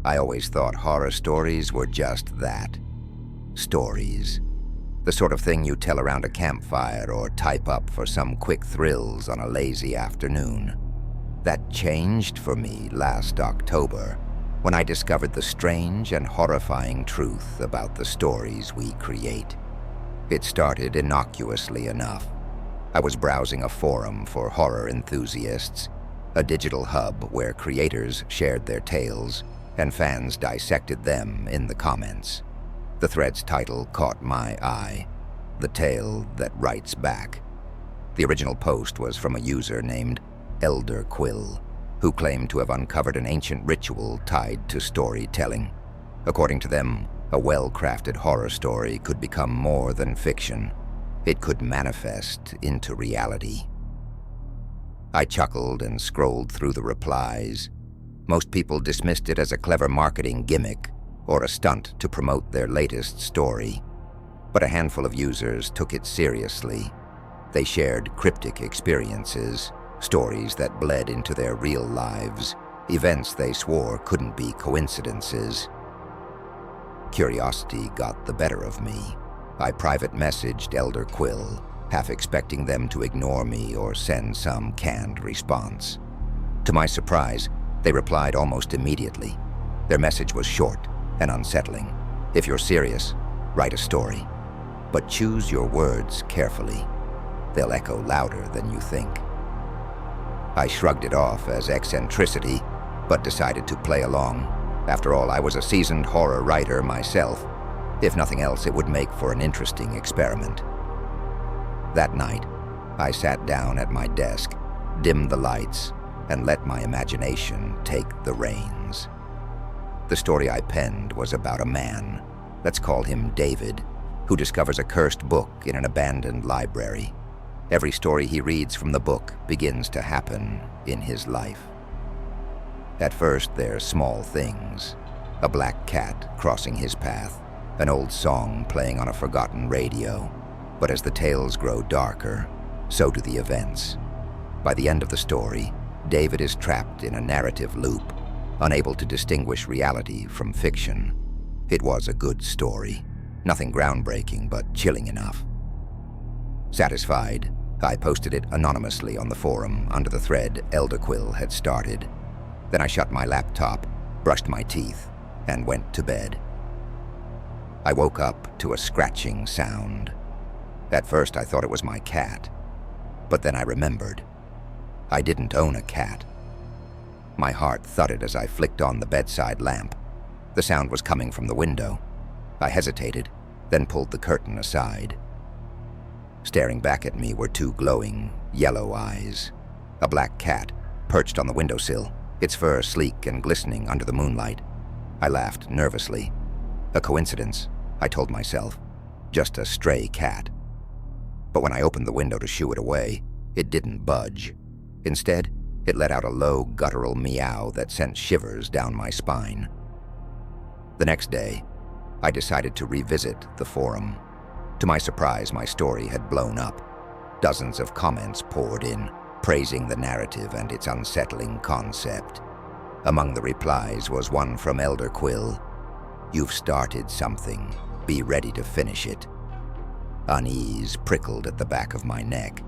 I always thought horror stories were just that. Stories. The sort of thing you tell around a campfire or type up for some quick thrills on a lazy afternoon. That changed for me last October, when I discovered the strange and horrifying truth about the stories we create. It started innocuously enough. I was browsing a forum for horror enthusiasts, a digital hub where creators shared their tales and fans dissected them in the comments. The thread's title caught my eye, The Tale That Writes Back. The original post was from a user named Elder Quill, who claimed to have uncovered an ancient ritual tied to storytelling. According to them, a well-crafted horror story could become more than fiction. It could manifest into reality. I chuckled and scrolled through the replies. Most people dismissed it as a clever marketing gimmick or a stunt to promote their latest story. But a handful of users took it seriously. They shared cryptic experiences, stories that bled into their real lives, events they swore couldn't be coincidences. Curiosity got the better of me. I private messaged Elder Quill, half expecting them to ignore me or send some canned response. To my surprise, they replied almost immediately. Their message was short and unsettling. If you're serious, write a story. But choose your words carefully. They'll echo louder than you think. I shrugged it off as eccentricity, but decided to play along. After all, I was a seasoned horror writer myself. If nothing else, it would make for an interesting experiment. That night, I sat down at my desk, dimmed the lights, and let my imagination take the reins. The story I penned was about a man, let's call him David, who discovers a cursed book in an abandoned library. Every story he reads from the book begins to happen in his life. At first, they're small things. A black cat crossing his path, an old song playing on a forgotten radio. But as the tales grow darker, so do the events. By the end of the story, David is trapped in a narrative loop, unable to distinguish reality from fiction. It was a good story. Nothing groundbreaking, but chilling enough. Satisfied, I posted it anonymously on the forum under the thread Elder Quill had started. Then I shut my laptop, brushed my teeth, and went to bed. I woke up to a scratching sound. At first, I thought it was my cat, but then I remembered. I didn't own a cat. My heart thudded as I flicked on the bedside lamp. The sound was coming from the window. I hesitated, then pulled the curtain aside. Staring back at me were two glowing, yellow eyes. A black cat, perched on the windowsill, its fur sleek and glistening under the moonlight. I laughed nervously. A coincidence, I told myself. Just a stray cat. But when I opened the window to shoo it away, it didn't budge. Instead, it let out a low, guttural meow that sent shivers down my spine. The next day, I decided to revisit the forum. To my surprise, my story had blown up. Dozens of comments poured in, praising the narrative and its unsettling concept. Among the replies was one from Elder Quill. "You've started something. Be ready to finish it." Unease prickled at the back of my neck.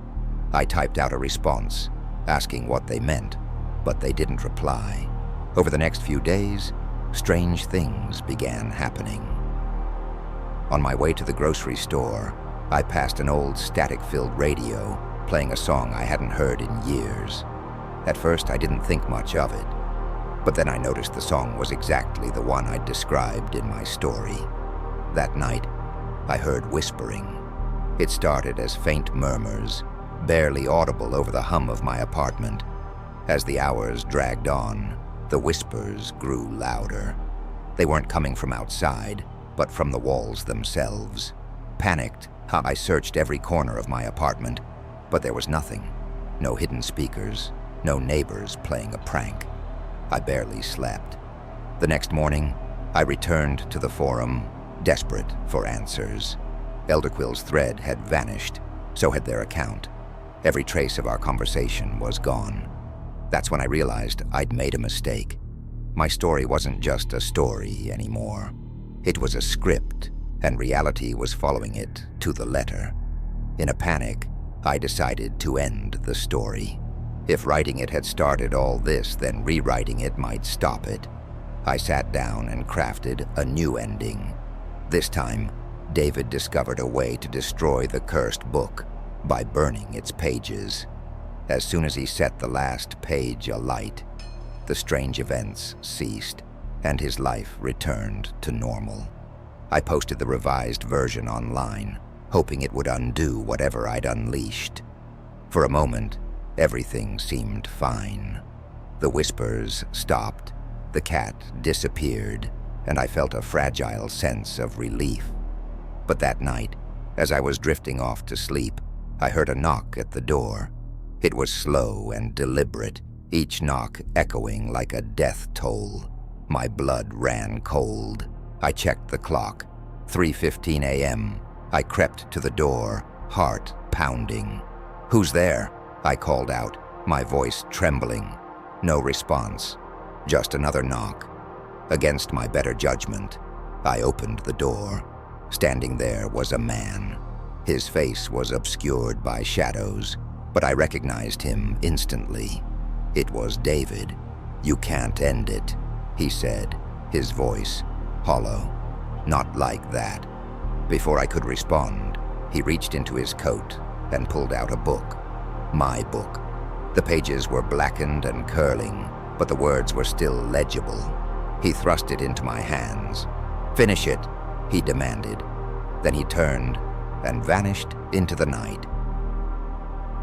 I typed out a response, asking what they meant, but they didn't reply. Over the next few days, strange things began happening. On my way to the grocery store, I passed an old static-filled radio, playing a song I hadn't heard in years. At first, I didn't think much of it, but then I noticed the song was exactly the one I'd described in my story. That night, I heard whispering. It started as faint murmurs, barely audible over the hum of my apartment. As the hours dragged on, the whispers grew louder. They weren't coming from outside, but from the walls themselves. Panicked, I searched every corner of my apartment, but there was nothing. No hidden speakers, no neighbors playing a prank. I barely slept. The next morning, I returned to the forum, desperate for answers. Elder Quill's thread had vanished, so had their account. Every trace of our conversation was gone. That's when I realized I'd made a mistake. My story wasn't just a story anymore. It was a script, and reality was following it to the letter. In a panic, I decided to end the story. If writing it had started all this, then rewriting it might stop it. I sat down and crafted a new ending. This time, David discovered a way to destroy the cursed book by burning its pages. As soon as he set the last page alight, the strange events ceased, and his life returned to normal. I posted the revised version online, hoping it would undo whatever I'd unleashed. For a moment, everything seemed fine. The whispers stopped, the cat disappeared, and I felt a fragile sense of relief. But that night, as I was drifting off to sleep, I heard a knock at the door. It was slow and deliberate, each knock echoing like a death toll. My blood ran cold. I checked the clock. 3:15 a.m. I crept to the door, heart pounding. "Who's there?" I called out, my voice trembling. No response, just another knock. Against my better judgment, I opened the door. Standing there was a man. His face was obscured by shadows, but I recognized him instantly. It was David. "You can't end it," he said, his voice hollow. "Not like that." Before I could respond, he reached into his coat and pulled out a book. My book. The pages were blackened and curling, but the words were still legible. He thrust it into my hands. "Finish it," he demanded. Then he turned and vanished into the night.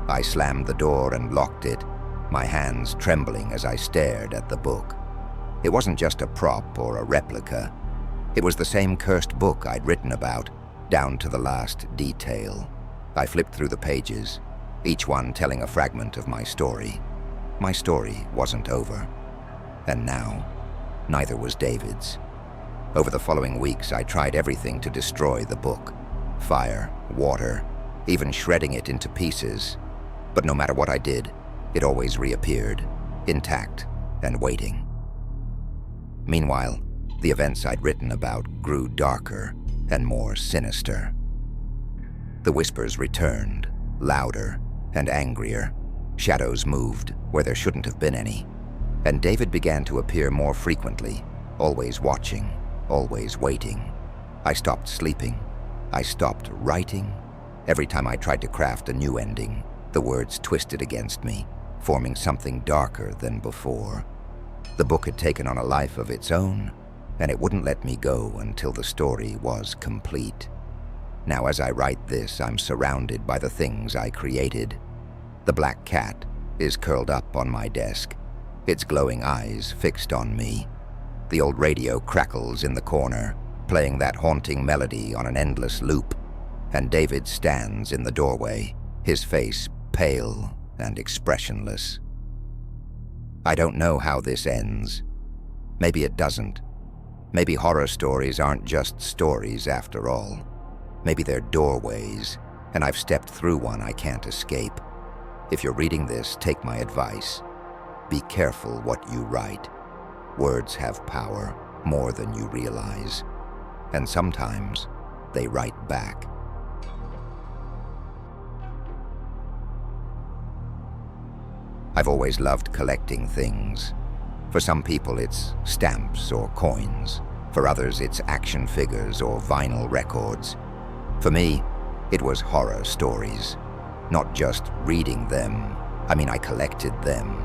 I slammed the door and locked it, my hands trembling as I stared at the book. It wasn't just a prop or a replica. It was the same cursed book I'd written about, down to the last detail. I flipped through the pages, each one telling a fragment of my story. My story wasn't over. And now, neither was David's. Over the following weeks, I tried everything to destroy the book. Fire, water, even shredding it into pieces. But no matter what I did, it always reappeared, intact and waiting. Meanwhile, the events I'd written about grew darker and more sinister. The whispers returned, louder and angrier. Shadows moved where there shouldn't have been any. And David began to appear more frequently, always watching, always waiting. I stopped sleeping. I stopped writing. Every time I tried to craft a new ending, the words twisted against me, forming something darker than before. The book had taken on a life of its own, and it wouldn't let me go until the story was complete. Now, as I write this, I'm surrounded by the things I created. The black cat is curled up on my desk, its glowing eyes fixed on me. The old radio crackles in the corner, playing that haunting melody on an endless loop, and David stands in the doorway, his face pale and expressionless. I don't know how this ends. Maybe it doesn't. Maybe horror stories aren't just stories after all. Maybe they're doorways, and I've stepped through one I can't escape. If you're reading this, take my advice. Be careful what you write. Words have power, more than you realize. And sometimes, they write back. I've always loved collecting things. For some people, it's stamps or coins. For others, it's action figures or vinyl records. For me, it was horror stories. Not just reading them. I collected them.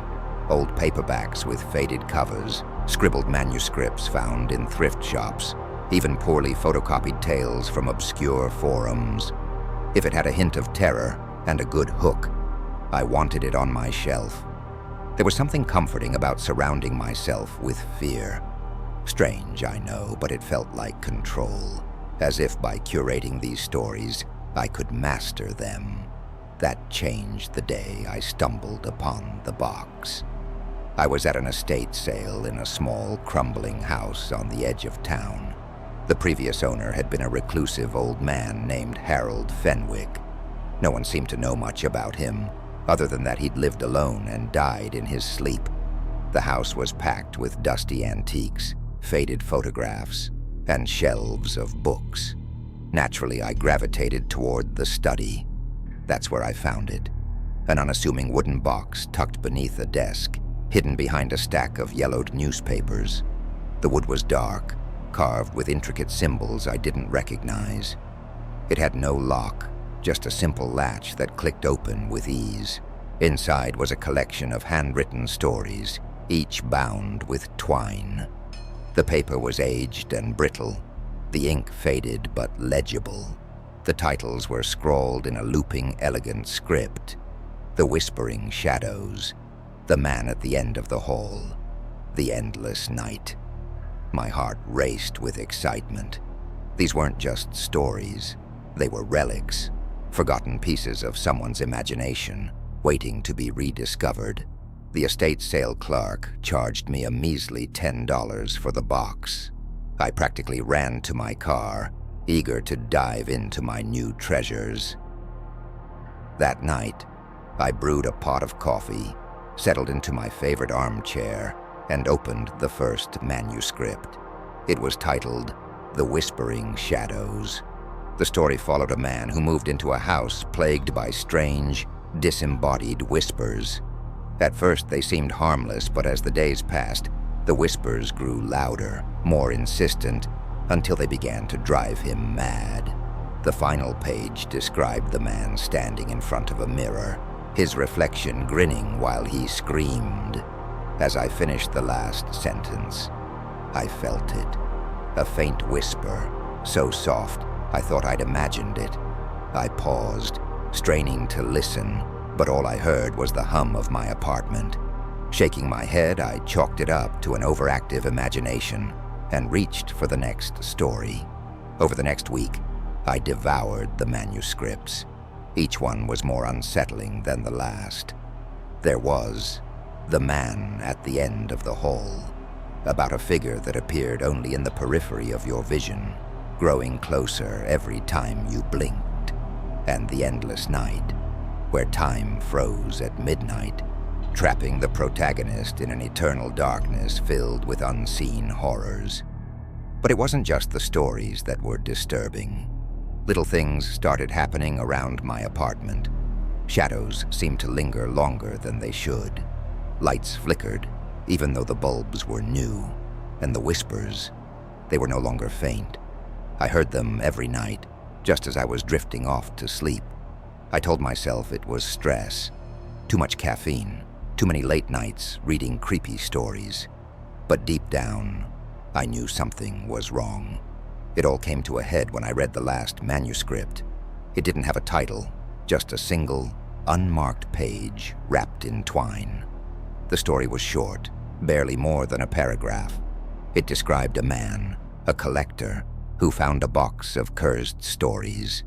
Old paperbacks with faded covers, scribbled manuscripts found in thrift shops, even poorly photocopied tales from obscure forums. If it had a hint of terror and a good hook, I wanted it on my shelf. There was something comforting about surrounding myself with fear. Strange, I know, but it felt like control, as if by curating these stories, I could master them. That changed the day I stumbled upon the box. I was at an estate sale in a small, crumbling house on the edge of town. The previous owner had been a reclusive old man named Harold Fenwick. No one seemed to know much about him, other than that he'd lived alone and died in his sleep. The house was packed with dusty antiques, faded photographs, and shelves of books. Naturally, I gravitated toward the study. That's where I found it. An unassuming wooden box tucked beneath a desk, hidden behind a stack of yellowed newspapers. The wood was dark, carved with intricate symbols I didn't recognize. It had no lock, just a simple latch that clicked open with ease. Inside was a collection of handwritten stories, each bound with twine. The paper was aged and brittle, the ink faded but legible. The titles were scrawled in a looping, elegant script. The Whispering Shadows, The Man at the End of the Hall, The Endless Night. My heart raced with excitement. These weren't just stories. They were relics, forgotten pieces of someone's imagination, waiting to be rediscovered. The estate sale clerk charged me a measly $10 for the box. I practically ran to my car, eager to dive into my new treasures. That night, I brewed a pot of coffee, settled into my favorite armchair, and opened the first manuscript. It was titled The Whispering Shadows. The story followed a man who moved into a house plagued by strange, disembodied whispers. At first they seemed harmless, but as the days passed, the whispers grew louder, more insistent, until they began to drive him mad. The final page described the man standing in front of a mirror, his reflection grinning while he screamed. As I finished the last sentence, I felt it. A faint whisper, so soft I thought I'd imagined it. I paused, straining to listen, but all I heard was the hum of my apartment. Shaking my head, I chalked it up to an overactive imagination and reached for the next story. Over the next week, I devoured the manuscripts. Each one was more unsettling than the last. There was The Man at the End of the Hall, about a figure that appeared only in the periphery of your vision, growing closer every time you blinked, and The Endless Night, where time froze at midnight, trapping the protagonist in an eternal darkness filled with unseen horrors. But it wasn't just the stories that were disturbing. Little things started happening around my apartment. Shadows seemed to linger longer than they should. Lights flickered, even though the bulbs were new, and the whispers, they were no longer faint. I heard them every night, just as I was drifting off to sleep. I told myself it was stress, too much caffeine, too many late nights reading creepy stories. But deep down, I knew something was wrong. It all came to a head when I read the last manuscript. It didn't have a title, just a single, unmarked page wrapped in twine. The story was short, barely more than a paragraph. It described a man, a collector, who found a box of cursed stories.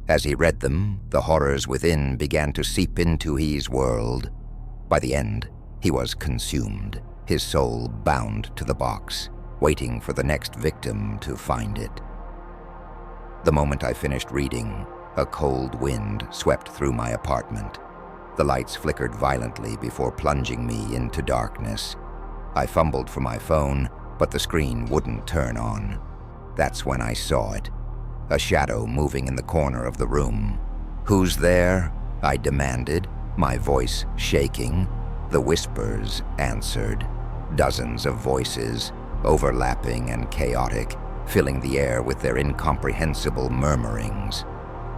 As he read them, the horrors within began to seep into his world. By the end, he was consumed, his soul bound to the box, waiting for the next victim to find it. The moment I finished reading, a cold wind swept through my apartment. The lights flickered violently before plunging me into darkness. I fumbled for my phone, but the screen wouldn't turn on. That's when I saw it, a shadow moving in the corner of the room. "Who's there?" I demanded, my voice shaking. The whispers answered, dozens of voices, overlapping and chaotic, filling the air with their incomprehensible murmurings.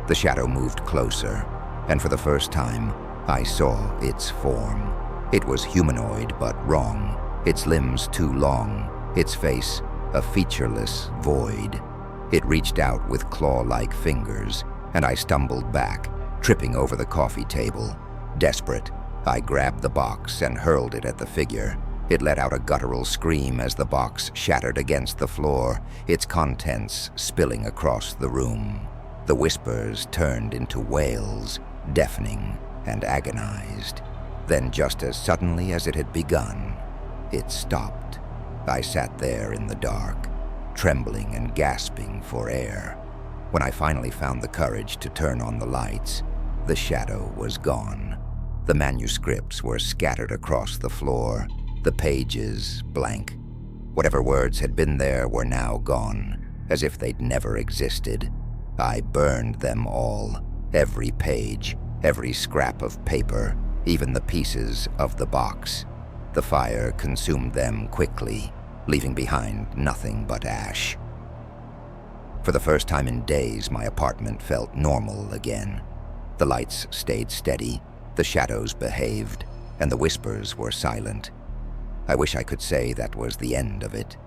The shadow moved closer, and for the first time, I saw its form. It was humanoid but wrong, its limbs too long, its face a featureless void. It reached out with claw-like fingers, and I stumbled back, tripping over the coffee table. Desperate, I grabbed the box and hurled it at the figure. It let out a guttural scream as the box shattered against the floor, its contents spilling across the room. The whispers turned into wails, deafening and agonized. Then, just as suddenly as it had begun, it stopped. I sat there in the dark, trembling and gasping for air. When I finally found the courage to turn on the lights, the shadow was gone. The manuscripts were scattered across the floor, The pages blank. Whatever words had been there were now gone, as if they'd never existed. I burned them all, every page, every scrap of paper, even the pieces of the box. The fire consumed them quickly, leaving behind nothing but ash. For the first time in days, my apartment felt normal again. The lights stayed steady, the shadows behaved, and the whispers were silent. I wish I could say that was the end of it.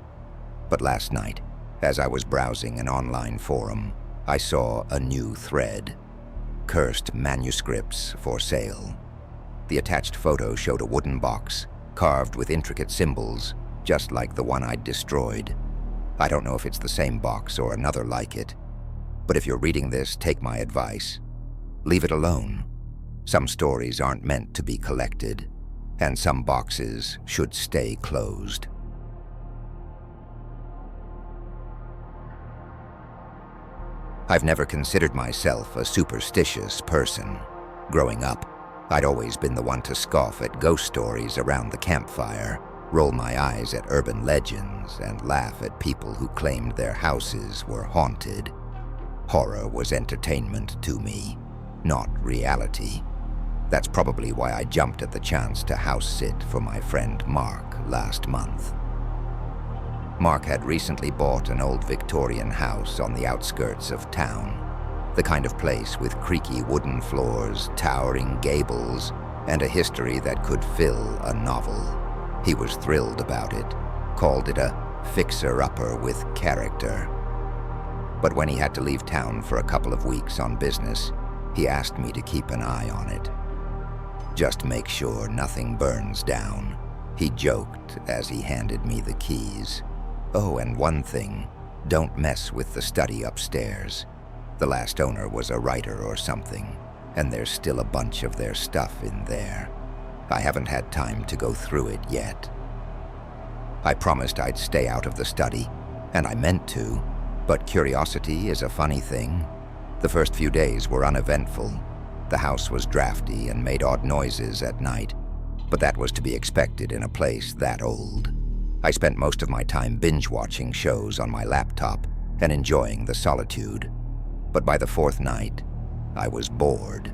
But last night, as I was browsing an online forum, I saw a new thread. Cursed manuscripts for sale. The attached photo showed a wooden box, carved with intricate symbols, just like the one I'd destroyed. I don't know if it's the same box or another like it, but if you're reading this, take my advice. Leave it alone. Some stories aren't meant to be collected, and some boxes should stay closed. I've never considered myself a superstitious person. Growing up, I'd always been the one to scoff at ghost stories around the campfire, roll my eyes at urban legends, and laugh at people who claimed their houses were haunted. Horror was entertainment to me, not reality. That's probably why I jumped at the chance to house sit for my friend Mark last month. Mark had recently bought an old Victorian house on the outskirts of town, the kind of place with creaky wooden floors, towering gables, and a history that could fill a novel. He was thrilled about it, called it a fixer-upper with character. But when he had to leave town for a couple of weeks on business, he asked me to keep an eye on it. Just make sure nothing burns down, he joked as he handed me the keys. Oh, and one thing, don't mess with the study upstairs. The last owner was a writer or something, and there's still a bunch of their stuff in there. I haven't had time to go through it yet. I promised I'd stay out of the study, and I meant to, but curiosity is a funny thing. The first few days were uneventful. The house was drafty and made odd noises at night, but that was to be expected in a place that old. I spent most of my time binge-watching shows on my laptop and enjoying the solitude. But by the fourth night, I was bored.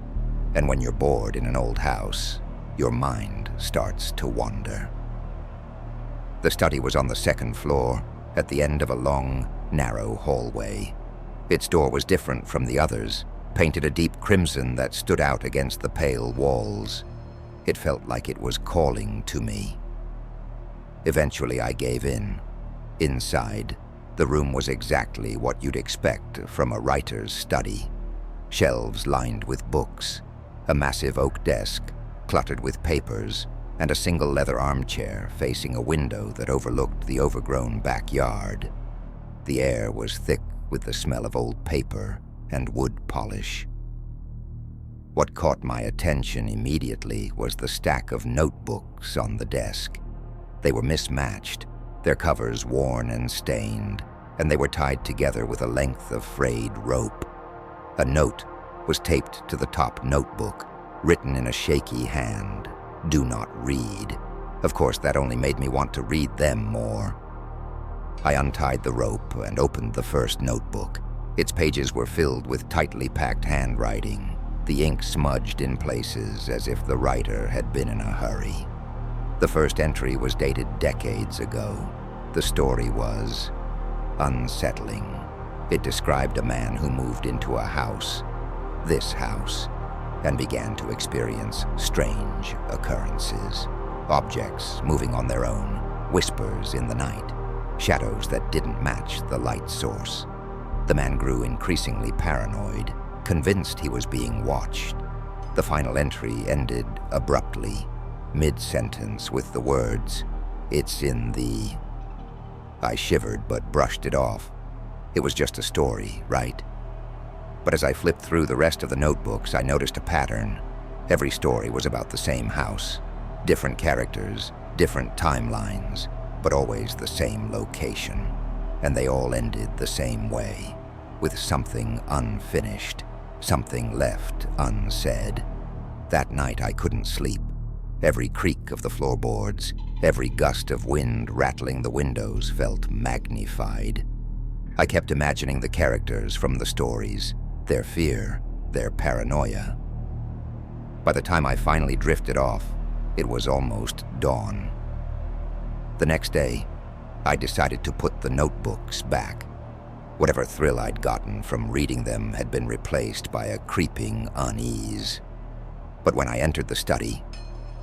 And when you're bored in an old house, your mind starts to wander. The study was on the second floor, at the end of a long, narrow hallway. Its door was different from the others, painted a deep crimson that stood out against the pale walls. It felt like it was calling to me. Eventually I gave in. Inside, the room was exactly what you'd expect from a writer's study. Shelves lined with books, a massive oak desk cluttered with papers, and a single leather armchair facing a window that overlooked the overgrown backyard. The air was thick with the smell of old paper and wood polish. What caught my attention immediately was the stack of notebooks on the desk. They were mismatched, their covers worn and stained, and they were tied together with a length of frayed rope. A note was taped to the top notebook, written in a shaky hand, "Do not read." Of course, that only made me want to read them more. I untied the rope and opened the first notebook. Its pages were filled with tightly packed handwriting, the ink smudged in places as if the writer had been in a hurry. The first entry was dated decades ago. The story was unsettling. It described a man who moved into a house, this house, and began to experience strange occurrences. Objects moving on their own, whispers in the night, shadows that didn't match the light source. The man grew increasingly paranoid, convinced he was being watched. The final entry ended abruptly, mid-sentence with the words, "It's in the..." I shivered but brushed it off. It was just a story, right? But as I flipped through the rest of the notebooks, I noticed a pattern. Every story was about the same house. Different characters, different timelines, but always the same location. And they all ended the same way, with something unfinished, something left unsaid. That night I couldn't sleep. Every creak of the floorboards, every gust of wind rattling the windows felt magnified. I kept imagining the characters from the stories, their fear, their paranoia. By the time I finally drifted off, it was almost dawn. The next day, I decided to put the notebooks back. Whatever thrill I'd gotten from reading them had been replaced by a creeping unease. But when I entered the study,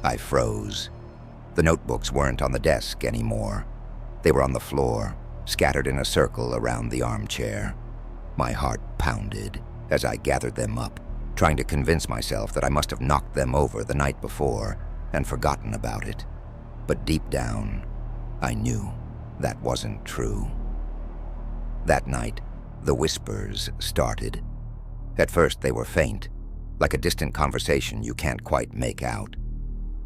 I froze. The notebooks weren't on the desk anymore. They were on the floor, scattered in a circle around the armchair. My heart pounded as I gathered them up, trying to convince myself that I must have knocked them over the night before and forgotten about it. But deep down, I knew that wasn't true. That night, the whispers started. At first, they were faint, like a distant conversation you can't quite make out.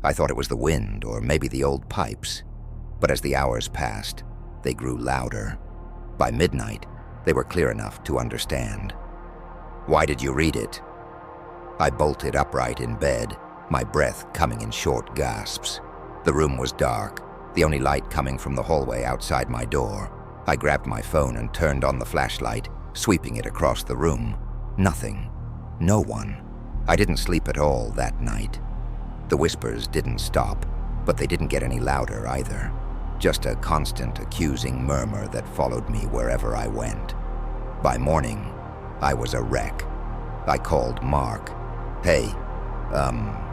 I thought it was the wind or maybe the old pipes, but as the hours passed, they grew louder. By midnight, they were clear enough to understand. "Why did you read it?" I bolted upright in bed, my breath coming in short gasps. The room was dark, the only light coming from the hallway outside my door. I grabbed my phone and turned on the flashlight, sweeping it across the room. Nothing. No one. I didn't sleep at all that night. The whispers didn't stop, but they didn't get any louder either. Just a constant accusing murmur that followed me wherever I went. By morning, I was a wreck. I called Mark. "Hey,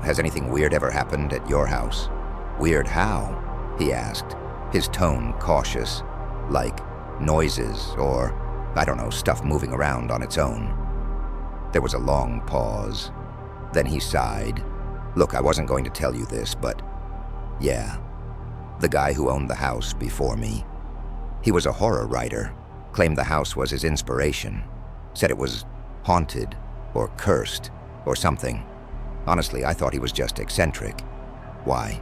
has anything weird ever happened at your house?" "Weird how?" he asked, his tone cautious, like noises or, I don't know, stuff moving around on its own. There was a long pause. Then he sighed. "Look, I wasn't going to tell you this, but yeah, the guy who owned the house before me. He was a horror writer, claimed the house was his inspiration, said it was haunted or cursed or something. Honestly, I thought he was just eccentric. Why?"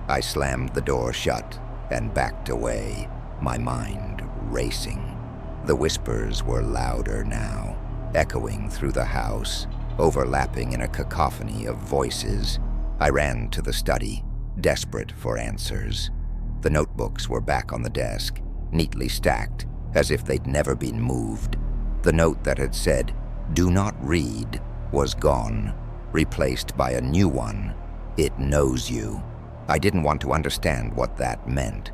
I slammed the door shut and backed away, my mind racing. The whispers were louder now, echoing through the house, overlapping in a cacophony of voices. I ran to the study, desperate for answers. The notebooks were back on the desk, neatly stacked, as if they'd never been moved. The note that had said, "Do not read," was gone, replaced by a new one. "It knows you." I didn't want to understand what that meant.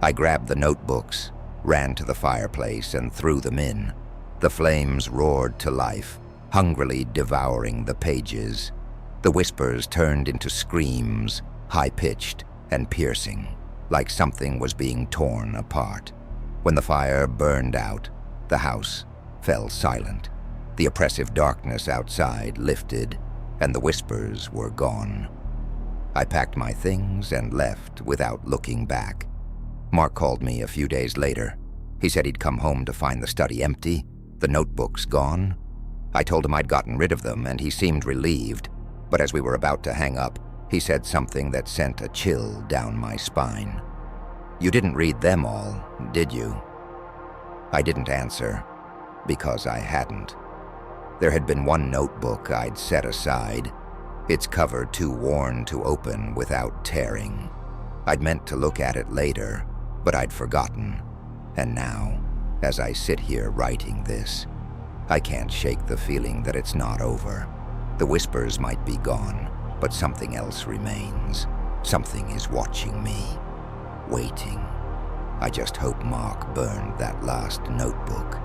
I grabbed the notebooks, ran to the fireplace, and threw them in. The flames roared to life, hungrily devouring the pages. The whispers turned into screams, high-pitched and piercing, like something was being torn apart. When the fire burned out, the house fell silent. The oppressive darkness outside lifted, and the whispers were gone. I packed my things and left without looking back. Mark called me a few days later. He said he'd come home to find the study empty, the notebooks gone. I told him I'd gotten rid of them, and he seemed relieved, but as we were about to hang up, he said something that sent a chill down my spine. "You didn't read them all, did you?" I didn't answer, because I hadn't. There had been one notebook I'd set aside, its cover too worn to open without tearing. I'd meant to look at it later, but I'd forgotten. And now, as I sit here writing this, I can't shake the feeling that it's not over. The whispers might be gone, but something else remains. Something is watching me, waiting. I just hope Mark burned that last notebook